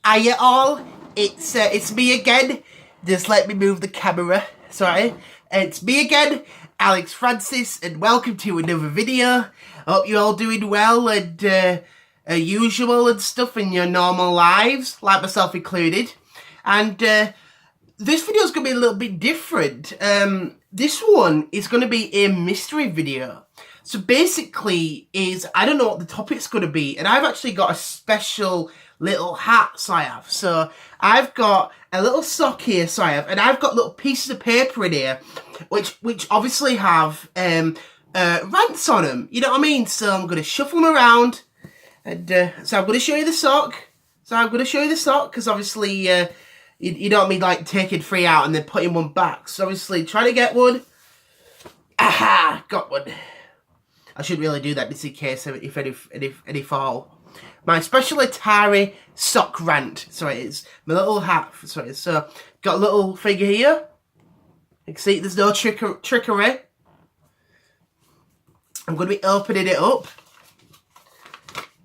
Hiya all, it's me again. Just let me move the camera. Sorry, it's me again, Alex Francis, and welcome to another video. Hope you're all doing well and usual and stuff in your normal lives, like myself included. And this video is going to be a little bit different. This one is going to be a mystery video. So basically I don't know what the topic's going to be, and I've actually got a special little hat, so I have. So I've got a little sock here, so I have, and I've got little pieces of paper in here, which obviously have rants on them, you know what I mean? So I'm going to shuffle them around, and so I'm going to show you the sock. Because obviously you don't mean like taking 3 out and then putting one back. So obviously try to get one. Aha, got one. I shouldn't really do that just in case if any fall. My special Atari sock rant. So it is. My little hat. So it is. So got a little figure here. You can see there's no trickery. I'm going to be opening it up.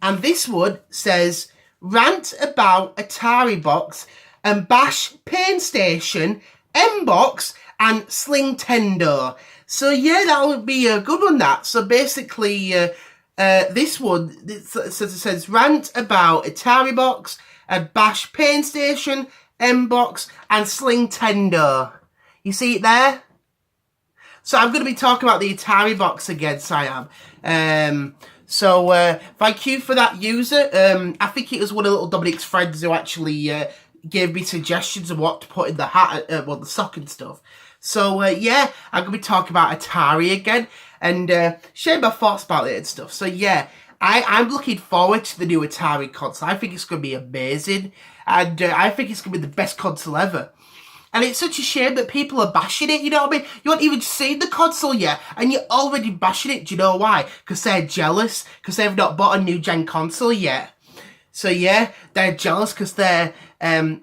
And this one says, rant about Ataribox and bash Pain Station, M-Box and Sling Tendo. So yeah, that would be a good one, that. So basically, this one, it says rant about Ataribox and bash Pain Station, M-Box and Sling Tendo. You see it there? So I'm going to be talking about the Ataribox again, so I am. So thank you for that user. I think it was one of little Dominic's friends who actually gave me suggestions of what to put in the hat, well, the sock and stuff. So yeah, I'm going to be talking about Atari again and share my thoughts about it and stuff. So yeah, I'm looking forward to the new Atari console. I think it's going to be amazing, and I think it's going to be the best console ever. And it's such a shame that people are bashing it, you know what I mean? You haven't even seen the console yet, and you're already bashing it. Do you know why? Because they're jealous, because they've not bought a new gen console yet. So yeah, they're jealous because they're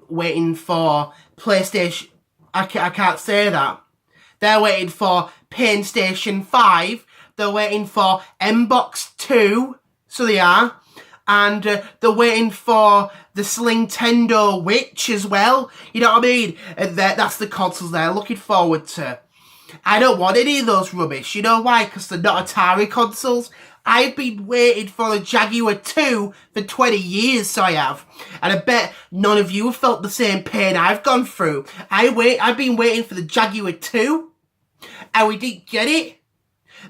waiting for PlayStation. I can't say that. They're waiting for Pain Station 5. They're waiting for M-Box 2. So they are. And they're waiting for the Sling Tendo Witch as well. You know what I mean? And that's the consoles they're looking forward to. I don't want any of those rubbish. You know why? Because they're not Atari consoles. I've been waiting for the Jaguar 2 for 20 years, so I have. And I bet none of you have felt the same pain I've gone through. I've been waiting for the Jaguar 2, and we didn't get it.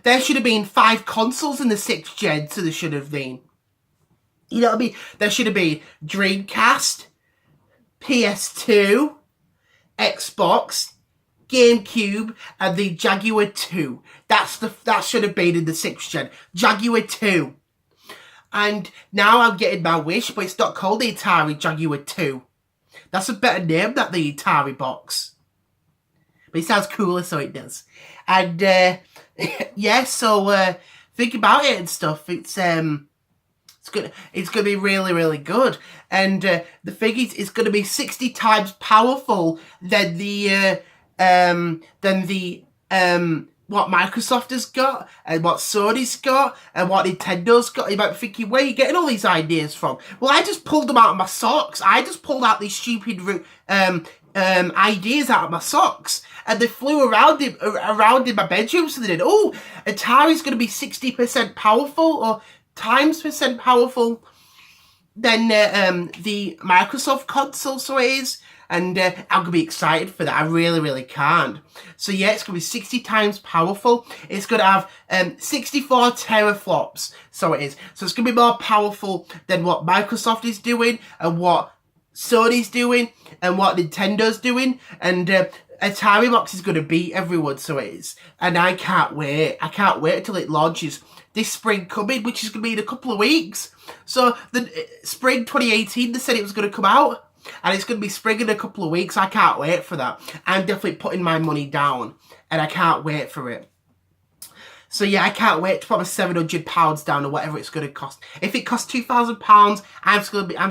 There should have been 5 consoles in the 6th gen, so there should have been. You know what I mean? There should have been Dreamcast, PS2, Xbox, GameCube, and the Jaguar 2. That should have been in the 6th gen. Jaguar 2. And now I'm getting my wish, but it's not called the Atari Jaguar 2. That's a better name than the Ataribox. But it sounds cooler, so it does. And, yeah, so, think about it and stuff. It's going to be really, really good. And the thing is, it's going to be 60 times powerful than what Microsoft has got, and what Sony's got, and what Nintendo's got. You might be thinking, where are you getting all these ideas from? Well, I just pulled them out of my socks. I just pulled out these stupid ideas out of my socks, and they flew around in my bedroom. So they did, oh, Atari's going to be 60% powerful, or times percent powerful than the Microsoft console, so it is. And I'm going to be excited for that. I really, really can't. So yeah, it's going to be 60 times powerful. It's going to have 64 teraflops, so it is. So it's going to be more powerful than what Microsoft is doing, and what Sony's doing, and what Nintendo's doing. And Ataribox is going to beat everyone, so it is. And I can't wait. I can't wait until it launches this spring coming, which is going to be in a couple of weeks. So the spring 2018, they said it was going to come out. And it's going to be spring in a couple of weeks. I can't wait for that. I'm definitely putting my money down. And I can't wait for it. So yeah, I can't wait to put my £700 down, or whatever it's going to cost. If it costs £2,000, I'm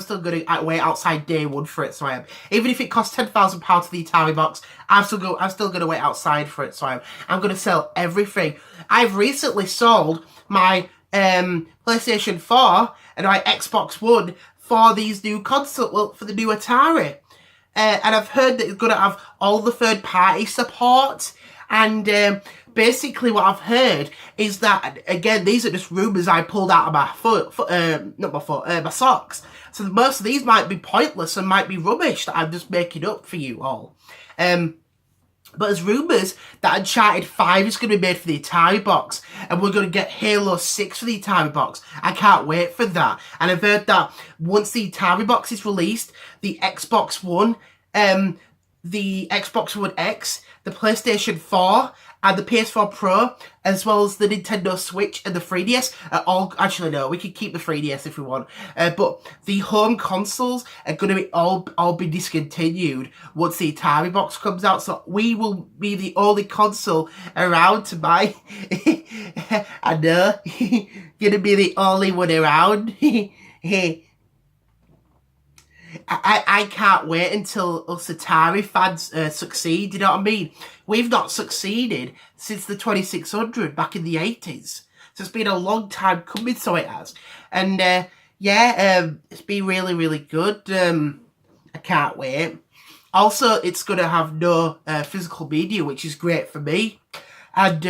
still going to wait outside day one for it. So I am. Even if it costs £10,000 for the Ataribox, I'm still going to wait outside for it. So I'm going to sell everything. I've recently sold my PlayStation 4 and my Xbox One for these new console, well, for the new Atari. And I've heard that it's going to have all the third-party support. And basically what I've heard is that, again, these are just rumours I pulled out of my socks. So most of these might be pointless and might be rubbish that I'm just making up for you all. But there's rumours that Uncharted 5 is going to be made for the Ataribox, and we're going to get Halo 6 for the Ataribox. I can't wait for that. And I've heard that once the Ataribox is released, the Xbox One, the Xbox One X, the PlayStation 4, and the PS4 Pro, as well as the Nintendo Switch and the 3DS, are all, actually no, we can keep the 3DS if we want, but the home consoles are going to be all be discontinued once the Atari box comes out, so we will be the only console around to buy. I know, gonna be the only one around. I can't wait until us Atari fans succeed, you know what I mean? We've not succeeded since the 2600 back in the 80s. So it's been a long time coming, so it has. And it's been really, really good. I can't wait. Also, it's going to have no physical media, which is great for me. And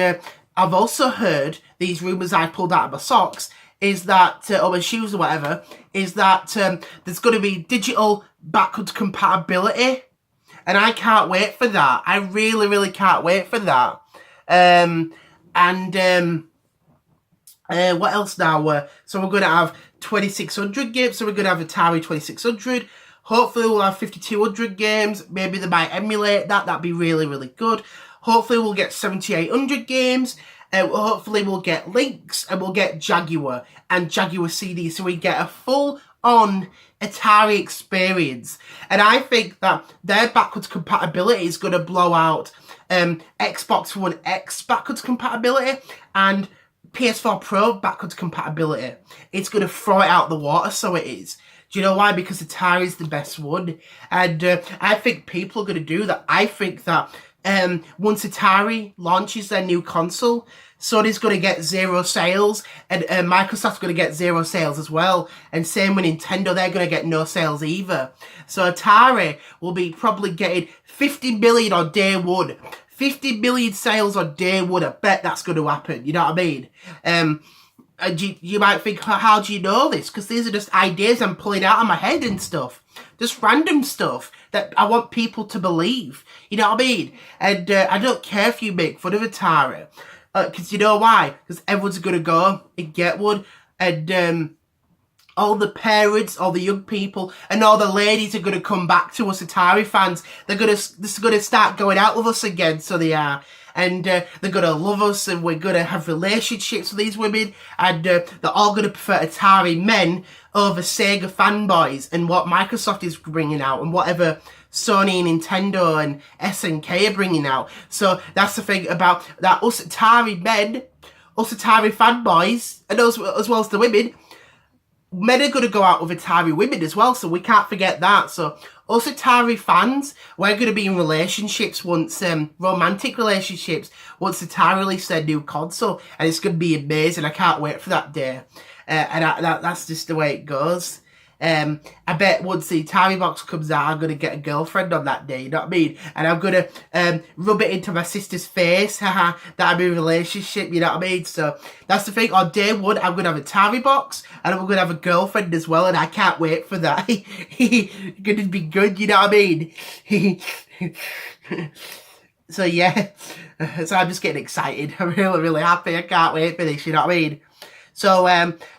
I've also heard these rumours I pulled out of my socks, is that, or my shoes or whatever, is that there's going to be digital backwards compatibility. And I can't wait for that. I really, really can't wait for that. What else now? So we're going to have 2600 games. So we're going to have Atari 2600. Hopefully we'll have 5200 games. Maybe they might emulate that. That'd be really, really good. Hopefully we'll get 7800 games. Hopefully we'll get Lynx, and we'll get Jaguar and Jaguar CD, so we get a full-on Atari experience. And I think that their backwards compatibility is going to blow out Xbox One X backwards compatibility and PS4 Pro backwards compatibility. It's going to throw it out the water, so it is. Do you know why? Because Atari is the best one. And I think people are going to do that. I think that once Atari launches their new console, Sony's going to get zero sales, and Microsoft's going to get zero sales as well. And same with Nintendo, they're going to get no sales either. So Atari will be probably getting 50 million on day one. 50 million sales on day one. I bet that's going to happen. You know what I mean? And you might think, how do you know this? Because these are just ideas I'm pulling out of my head and stuff. Just random stuff that I want people to believe. You know what I mean? And I don't care if you make fun of Atari. Because you know why? Because everyone's going to go and get one. And all the parents, all the young people, and all the ladies are going to come back to us Atari fans. They're going to start going out with us again, so they are. And they're going to love us, and we're going to have relationships with these women, and they're all going to prefer Atari men over Sega fanboys and what Microsoft is bringing out and whatever Sony and Nintendo and SNK are bringing out. So that's the thing about that, us Atari men, us Atari fanboys, and us, as well as the women, men are going to go out with Atari women as well, so we can't forget that. So us Atari fans, we're going to be in relationships once, romantic relationships, once Atari release their new console, and it's going to be amazing. I can't wait for that day. That's just the way it goes. I bet once the Ataribox comes out, I'm going to get a girlfriend on that day, you know what I mean? And I'm going to rub it into my sister's face, that I'm in a relationship, you know what I mean? So that's the thing, on day one, I'm going to have a Ataribox, and I'm going to have a girlfriend as well, and I can't wait for that. It's going to be good, you know what I mean? So yeah, so I'm just getting excited. I'm really, really happy. I can't wait for this, you know what I mean? So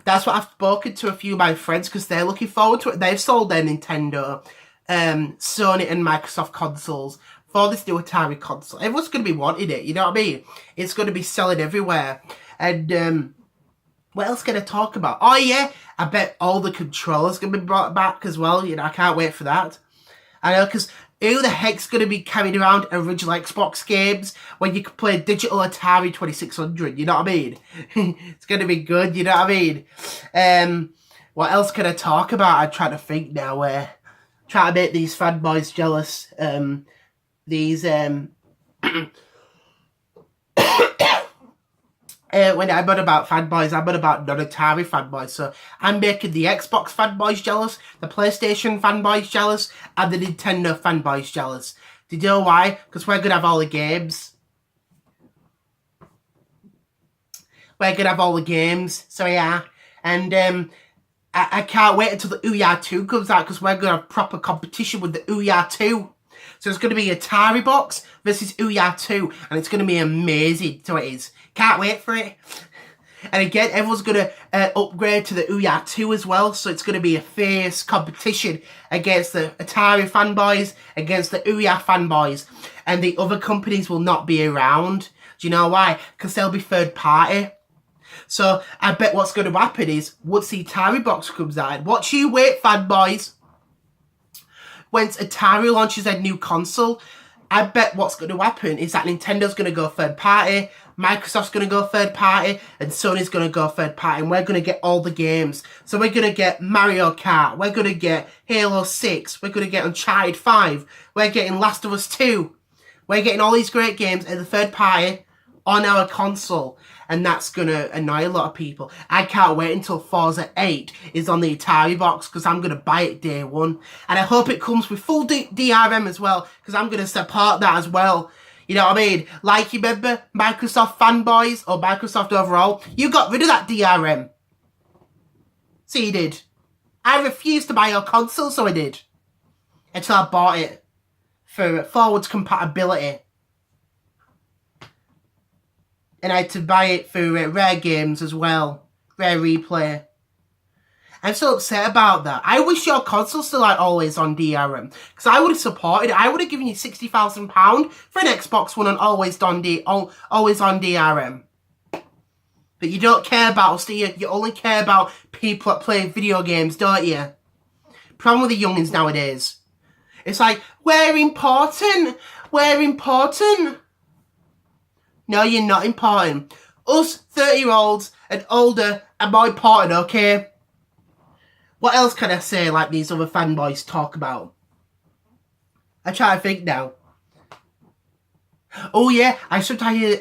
that's what I've spoken to a few of my friends, because they're looking forward to it. They've sold their Nintendo, Sony and Microsoft consoles for this new Atari console. Everyone's going to be wanting it, you know what I mean? It's going to be selling everywhere. And what else can I talk about? Oh yeah, I bet all the controllers going to be brought back as well. You know, I can't wait for that. I know, because who the heck's going to be carrying around original Xbox games when you can play digital Atari 2600? You know what I mean? It's going to be good, you know what I mean? What else can I talk about? I'm trying to think now. Trying to make these fanboys jealous. when I'm on about fanboys, I'm on about non-Atari fanboys. So I'm making the Xbox fanboys jealous, the PlayStation fanboys jealous, and the Nintendo fanboys jealous. Do you know why? Because we're going to have all the games. We're going to have all the games. So yeah. And I can't wait until the Ouya 2 comes out, because we're going to have proper competition with the Ouya 2. So it's going to be Ataribox versus Ouya 2, and it's going to be amazing. So it is. Can't wait for it. And again, everyone's going to upgrade to the Ouya 2 as well, so it's going to be a fierce competition against the Atari fanboys, against the Ouya fanboys, and the other companies will not be around. Do you know why? Because they'll be third party. So I bet what's going to happen is, once the Ataribox comes out, watch you wait, fanboys. Once Atari launches a new console, I bet what's going to happen is that Nintendo's going to go third party, Microsoft's going to go third party, and Sony's going to go third party, and we're going to get all the games. So we're going to get Mario Kart, we're going to get Halo 6, we're going to get Uncharted 5, we're getting Last of Us 2. We're getting all these great games at the third party on our console, and that's going to annoy a lot of people. I can't wait until Forza 8 is on the Ataribox, because I'm going to buy it day one. And I hope it comes with full DRM as well, because I'm going to support that as well. You know what I mean? Like, you remember Microsoft fanboys, or Microsoft overall, you got rid of that DRM. So you did. I refused to buy your console, so I did. Until I bought it for forwards compatibility. And I had to buy it for Rare Games as well. Rare Replay. I'm so upset about that. I wish your console's still like always on DRM. Because I would have supported it. I would have given you £60,000 for an Xbox One on always on DRM. But you don't care about us, do you? You only care about people that play video games, don't you? Problem with the youngins nowadays. It's like, we're important. We're important. No, you're not important. Us 30-year-olds and older are more important, okay? What else can I say like these other fanboys talk about? I try to think now. Oh yeah, I sometimes hear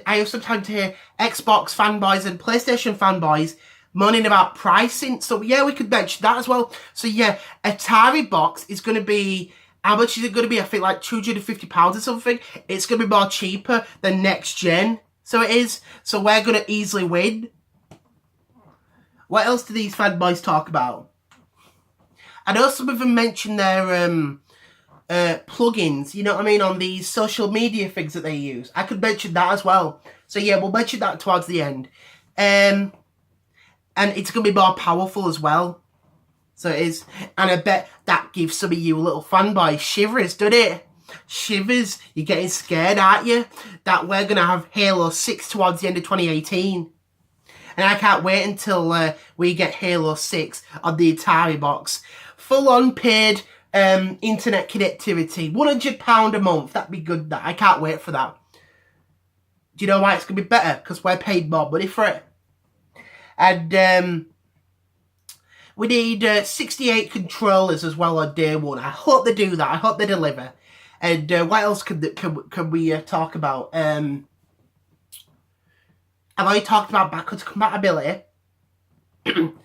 Xbox fanboys and PlayStation fanboys moaning about pricing. So yeah, we could mention that as well. So yeah, Ataribox is going to be, how much is it going to be? I think like £250 or something. It's going to be more cheaper than next gen. So it is. So we're going to easily win. What else do these fanboys talk about? I know some of them mention their plugins, you know what I mean, on these social media things that they use. I could mention that as well. So yeah, we'll mention that towards the end. And it's going to be more powerful as well. So it is. And I bet that gives some of you little fanboys shivers, doesn't it? Shivers. You're getting scared, aren't you? That we're going to have Halo 6 towards the end of 2018. And I can't wait until we get Halo 6 on the Ataribox. Full-on paid internet connectivity. £100 a month. That'd be good. That I can't wait for that. Do you know why it's going to be better? Because we're paid more money for it. And we need 68 controllers as well on day one. I hope they do that. I hope they deliver. And what else can we talk about? I've already talked about backwards compatibility.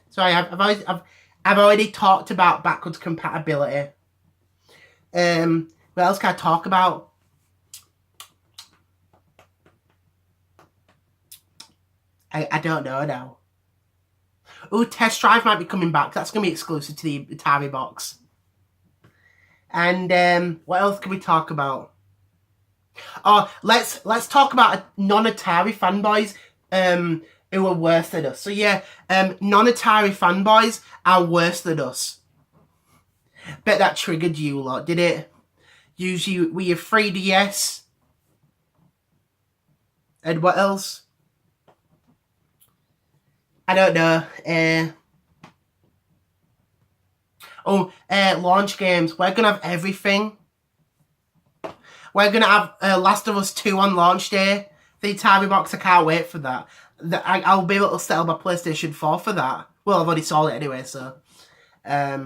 Sorry, I've already talked about backwards compatibility. What else can I talk about? I don't know now. Oh, Test Drive might be coming back. That's going to be exclusive to the Ataribox. And what else can we talk about? Oh, let's talk about non-Atari fanboys who are worse than us. So yeah, non-Atari fanboys are worse than us. Bet that triggered you a lot, did it? Usually we have 3DS. And what else? I don't know. Launch games. We're going to have everything. We're going to have Last of Us 2 on launch day. The Ataribox, I can't wait for that. I'll be able to sell my PlayStation 4 for that. Well, I've already sold it anyway, so. I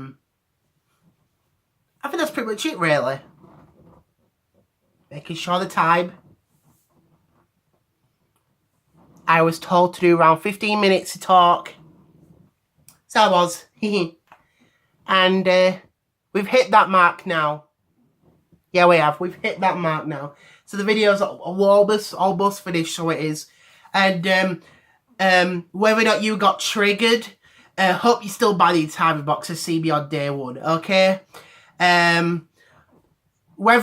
think that's pretty much it, really. Making sure the time. I was told to do around 15 minutes to talk. So I was. And we've hit that mark now. Yeah, we have. We've hit that mark now. So the video's almost finished, so it is. And whether or not you got triggered, hope you still buy the Ataribox to see me on day one, okay? Whether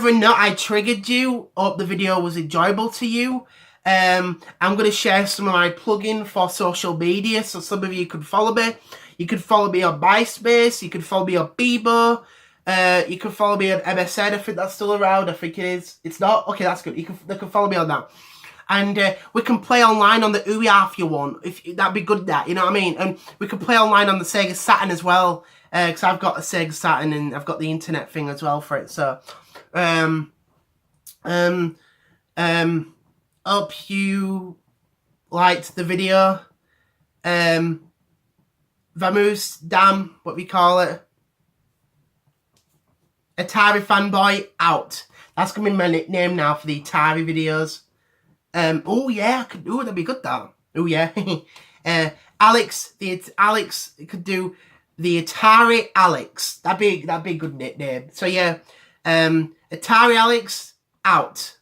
or not I triggered you, hope the video was enjoyable to you. I'm going to share some of my plugin for social media, so some of you could follow me. You could follow me on MySpace, you could follow me on Bebo, you can follow me on MSN, I think that's still around, I think it is. It's not? Okay, that's good. They can follow me on that. And we can play online on the Ouya if you want. That'd be good, that, you know what I mean? And we can play online on the Sega Saturn as well, because I've got a Sega Saturn and I've got the internet thing as well for it, so... hope you liked the video. Vamos, damn, what we call it. Atari fanboy out. That's gonna be my nickname now for the Atari videos. Oh yeah, that'd be good, that. Oh yeah. Alex could do the Atari Alex. That'd be a good nickname. So yeah, Atari Alex out.